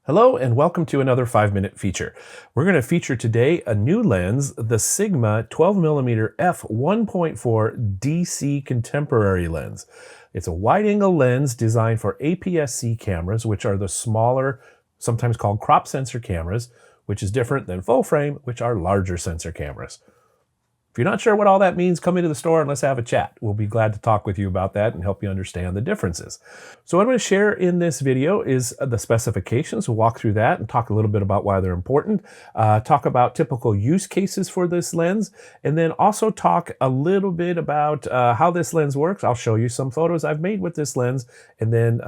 Hello and welcome to another 5-minute feature. We're going to feature today a new lens, the Sigma 12mm f1.4 DC contemporary lens. It's a wide-angle lens designed for aps-c cameras, which are the smaller, sometimes called crop sensor cameras, which is different than full frame, which are larger sensor cameras. If you're not sure what all that means, come into the store and let's have a chat. We'll be glad to talk with you about that and help you understand the differences. So what I'm going to share in this video is the specifications. We'll walk through that and talk a little bit about why they're important, talk about typical use cases for this lens, and then also talk a little bit about how this lens works. I'll show you some photos I've made with this lens, and then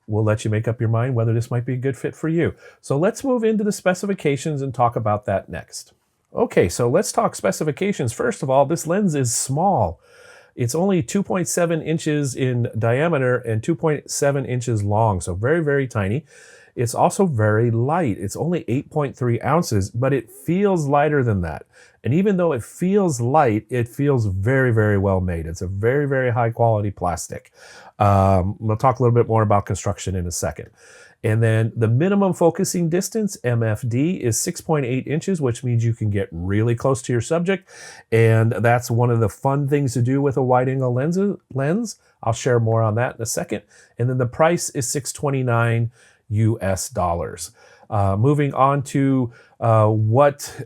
we'll let you make up your mind whether this might be a good fit for you. So let's move into the specifications and talk about that next. Okay, so let's talk specifications. First of all, this lens is small. It's only 2.7 inches in diameter and 2.7 inches long, so very, very tiny. It's also very light. It's only 8.3 ounces, but it feels lighter than that. And even though it feels light, it feels very, very well made. It's a very, very high quality plastic. We'll talk a little bit more about construction in a second. And then the minimum focusing distance, MFD, is 6.8 inches, which means you can get really close to your subject. And that's one of the fun things to do with a wide-angle lens. I'll share more on that in a second. And then the price is $629 US. Moving on to what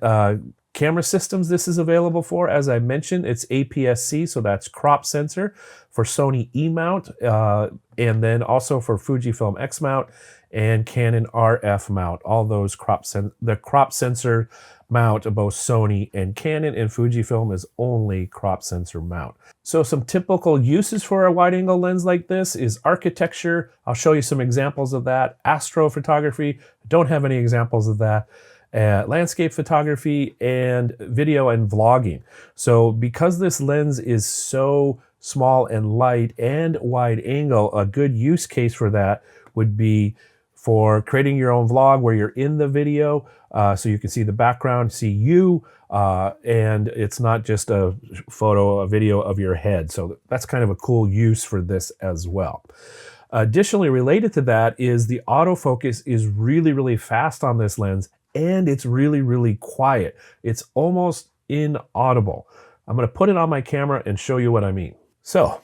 camera systems this is available for. As I mentioned, it's aps-c, so that's crop sensor for Sony E mount, and then also for Fujifilm X mount and Canon RF mount. All those the crop sensor mount of both Sony and Canon, and Fujifilm is only crop sensor mount. So some typical uses for a wide angle lens like this is architecture. I'll show you some examples of that. Astro photography, don't have any examples of that. Landscape photography, and video and vlogging. So because this lens is so small and light and wide angle, a good use case for that would be for creating your own vlog where you're in the video, so you can see the background, see you, and it's not just a video of your head. So that's kind of a cool use for this as well. Additionally, related to that is the autofocus is really, really fast on this lens, and it's really, really quiet. It's almost inaudible. I'm going to put it on my camera and show you what I mean. So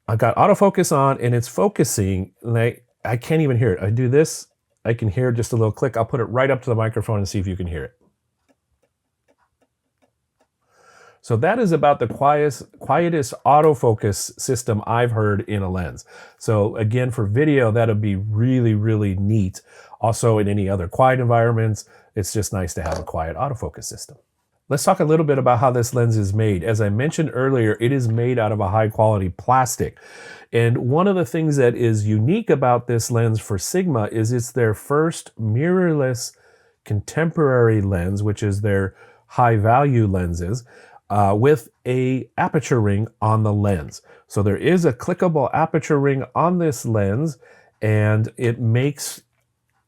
I've got autofocus on and it's focusing, and I can't even hear it. I do this, I can hear just a little click. I'll put it right up to the microphone and see if you can hear it. So that is about the quietest autofocus system I've heard in a lens. So again, for video, that'll be really, really neat. Also in any other quiet environments, it's just nice to have a quiet autofocus system. Let's talk a little bit about how this lens is made. As I mentioned earlier, it is made out of a high quality plastic. And one of the things that is unique about this lens for Sigma is it's their first mirrorless contemporary lens, which is their high value lenses, with a aperture ring on the lens. So there is a clickable aperture ring on this lens, and it makes,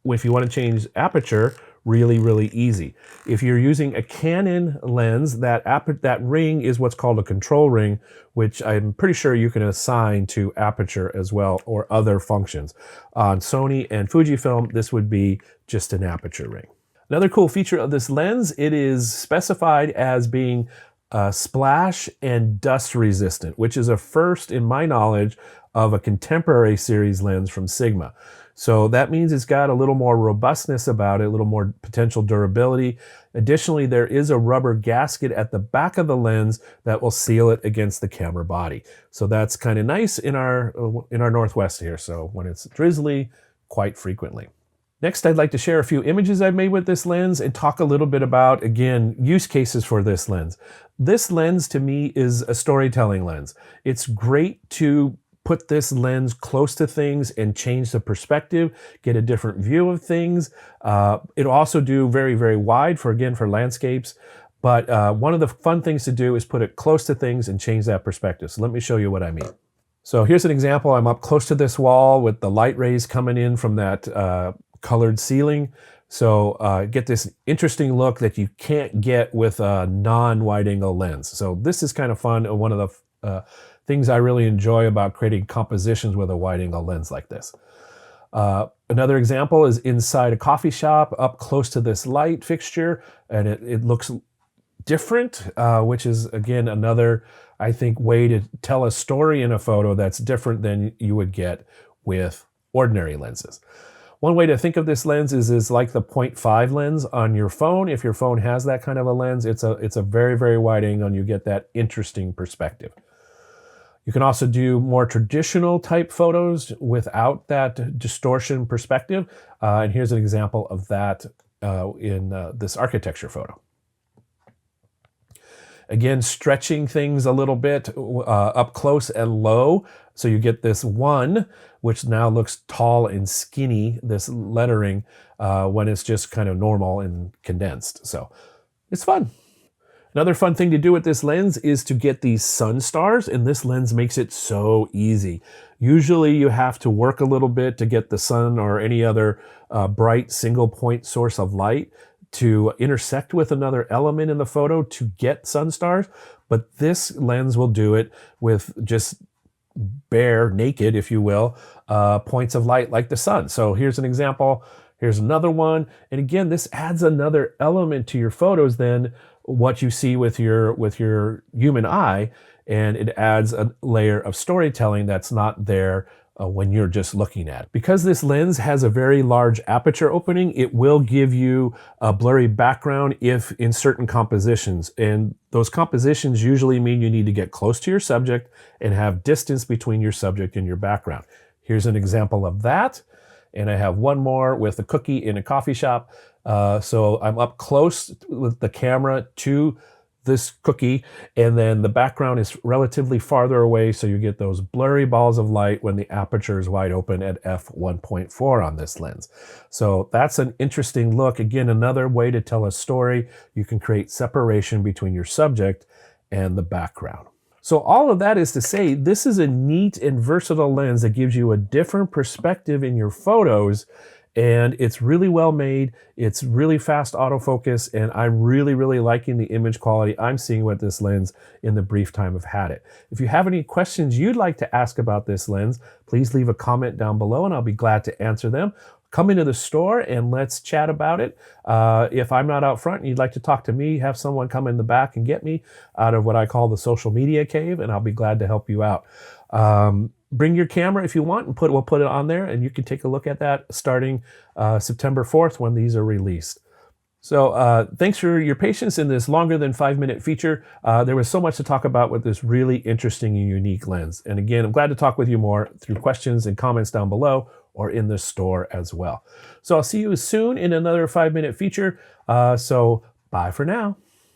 if you want to change aperture, really, really easy. If you're using a Canon lens, that ring is what's called a control ring, which I'm pretty sure you can assign to aperture as well, or other functions. On Sony and Fujifilm, this would be just an aperture ring. Another cool feature of this lens, it is specified as being splash and dust resistant, which is a first in my knowledge of a contemporary series lens from Sigma. So that means it's got a little more robustness about it, a little more potential durability. Additionally, there is a rubber gasket at the back of the lens that will seal it against the camera body. So that's kind of nice in our Northwest here. So when it's drizzly, quite frequently. Next, I'd like to share a few images I've made with this lens and talk a little bit about, again, use cases for this lens. This lens to me is a storytelling lens. It's great to put this lens close to things and change the perspective, get a different view of things. It'll also do very, very wide for landscapes. But one of the fun things to do is put it close to things and change that perspective. So let me show you what I mean. So here's an example. I'm up close to this wall with the light rays coming in from that colored ceiling. So get this interesting look that you can't get with a non-wide angle lens. So this is kind of fun. One of the things I really enjoy about creating compositions with a wide angle lens like this. Another example is inside a coffee shop up close to this light fixture, and it looks different, which is, again, another, I think, way to tell a story in a photo that's different than you would get with ordinary lenses. One way to think of this lens is like the 0.5 lens on your phone. If your phone has that kind of a lens, it's a very, very wide angle, and you get that interesting perspective. You can also do more traditional type photos without that distortion perspective. And here's an example of that in this architecture photo. Again, stretching things a little bit up close and low. So you get this one, which now looks tall and skinny, this lettering, when it's just kind of normal and condensed. So it's fun. Another fun thing to do with this lens is to get these sun stars, and this lens makes it so easy. Usually you have to work a little bit to get the sun or any other bright single point source of light to intersect with another element in the photo to get sun stars, but this lens will do it with just bare, naked, if you will, points of light like the sun. So here's an example. Here's another one. And again, this adds another element to your photos than what you see with your human eye, and it adds a layer of storytelling that's not there when you're just looking at it. Because this lens has a very large aperture opening, it will give you a blurry background if in certain compositions. And those compositions usually mean you need to get close to your subject and have distance between your subject and your background. Here's an example of that. And I have one more with a cookie in a coffee shop. So I'm up close with the camera to this cookie, and then the background is relatively farther away, so you get those blurry balls of light when the aperture is wide open at f1.4 on this lens. So that's an interesting look. Again, another way to tell a story. You can create separation between your subject and the background. So all of that is to say, this is a neat and versatile lens that gives you a different perspective in your photos, and it's really well made. It's really fast autofocus, and I'm really, really liking the image quality I'm seeing with this lens in the brief time I've had it. If you have any questions you'd like to ask about this lens, please leave a comment down below and I'll be glad to answer them. Come into the store and let's chat about it. If I'm not out front and you'd like to talk to me, have someone come in the back and get me out of what I call the social media cave, and I'll be glad to help you out. Bring your camera if you want, and we'll put it on there, and you can take a look at that starting September 4th when these are released. So thanks for your patience in this longer than 5-minute feature. There was so much to talk about with this really interesting and unique lens. And again, I'm glad to talk with you more through questions and comments down below or in the store as well. So I'll see you soon in another 5-minute feature. So bye for now.